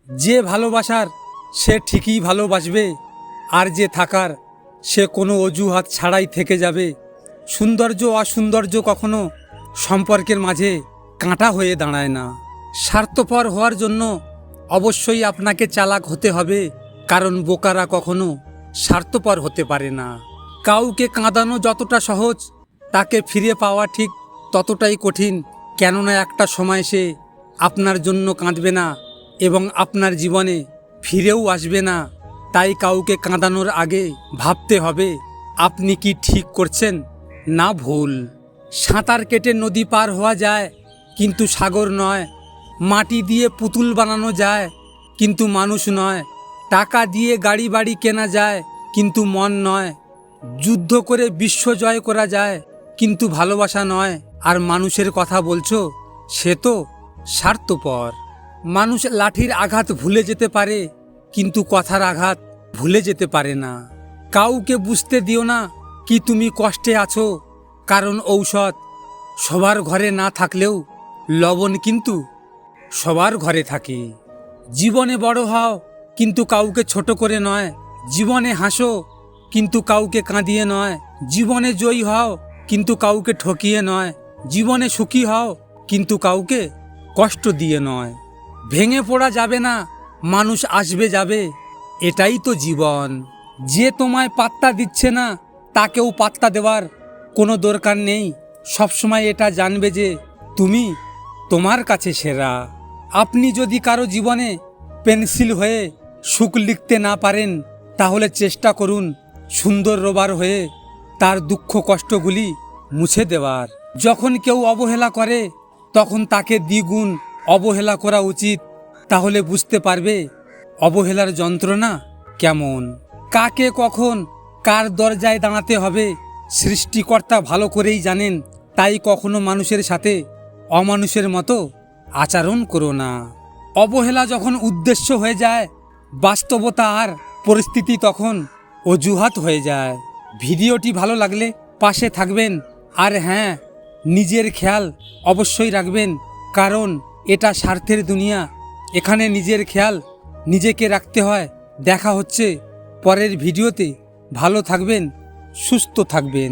যে ভালোবাসার সে ঠিকই ভালোবাসবে, আর যে থাকার সে কোনো অজুহাত ছাড়াই থেকে যাবে। সৌন্দর্য অসৌন্দর্য কখনো সম্পর্কের মাঝে কাঁটা হয়ে দাঁড়ায় না। স্বার্থপর হওয়ার জন্য অবশ্যই আপনাকে চালাক হতে হবে, কারণ বোকারা কখনো স্বার্থপর হতে পারে না। কাউকে কাঁদানো যতটা সহজ, তাকে ফিরে পাওয়া ঠিক ততটাই কঠিন। কেননা একটা সময় সে আপনার জন্য কাঁদবে না এবং আপনার জীবনে ফিরেও আসবে না। তাই কাউকে কাঁদানোর আগে ভাবতে হবে আপনি কি ঠিক করছেন না ভুল। সাঁতার কেটে নদী পার হওয়া যায়, কিন্তু সাগর নয়। মাটি দিয়ে পুতুল বানানো যায়, কিন্তু মানুষ নয়। টাকা দিয়ে গাড়ি বাড়ি কেনা যায়, কিন্তু মন নয়। যুদ্ধ করে বিশ্ব জয় করা যায়, কিন্তু ভালোবাসা নয়। আর মানুষের কথা বলছো, সে তো স্বার্থপর। মানুষ লাঠির আঘাত ভুলে যেতে পারে, কিন্তু কথার আঘাত ভুলে যেতে পারে না। কাউকে বুঝতে দিও না কি তুমি কষ্টে আছো, কারণ ঔষধ সবার ঘরে না থাকলেও লবণ কিন্তু সবার ঘরে থাকে। জীবনে বড় হও, কিন্তু কাউকে ছোট করে নয়। জীবনে হাসো, কিন্তু কাউকে কাঁদিয়ে নয়। জীবনে জয়ী হও, কিন্তু কাউকে ঠকিয়ে নয়। জীবনে সুখী হও, কিন্তু কাউকে কষ্ট দিয়ে নয়। ভেঙে পড়া যাবে না, মানুষ আসবে যাবে, এটাই তো জীবন। যে তোমায় পাত্তা দিচ্ছে না, তাকেও পাত্তা দেওয়ার কোনো দরকার নেই। সবসময় এটা জানবে যে তুমি তোমার কাছে সেরা। আপনি যদি কারো জীবনে পেন্সিল হয়ে সুখ লিখতে না পারেন, তাহলে চেষ্টা করুন সুন্দর রবার হয়ে তার দুঃখ কষ্টগুলি মুছে দেওয়ার। যখন কেউ অবহেলা করে, তখন তাকে দ্বিগুণ অবহেলা করা উচিত। তাহলে বুঝতে পারবে অবহেলার যন্ত্রণা কেমন। কাকে কখন কার দরজায় দাঁড়াতে হবে সৃষ্টিকর্তা ভালো করেই জানেন। তাই কখনো মানুষের সাথে অমানুষের মতো আচরণ করো না। অবহেলা যখন উদ্দেশ্য হয়ে যায়, বাস্তবতা আর পরিস্থিতি তখন অজুহাত হয়ে যায়। ভিডিওটি ভালো লাগলে পাশে থাকবেন, আর হ্যাঁ, নিজের খেয়াল অবশ্যই রাখবেন, কারণ এটা স্বার্থের দুনিয়া। এখানে নিজের খেয়াল নিজেকে রাখতে হয়। দেখা হচ্ছে পরের ভিডিওতে। ভালো থাকবেন, সুস্থ থাকবেন।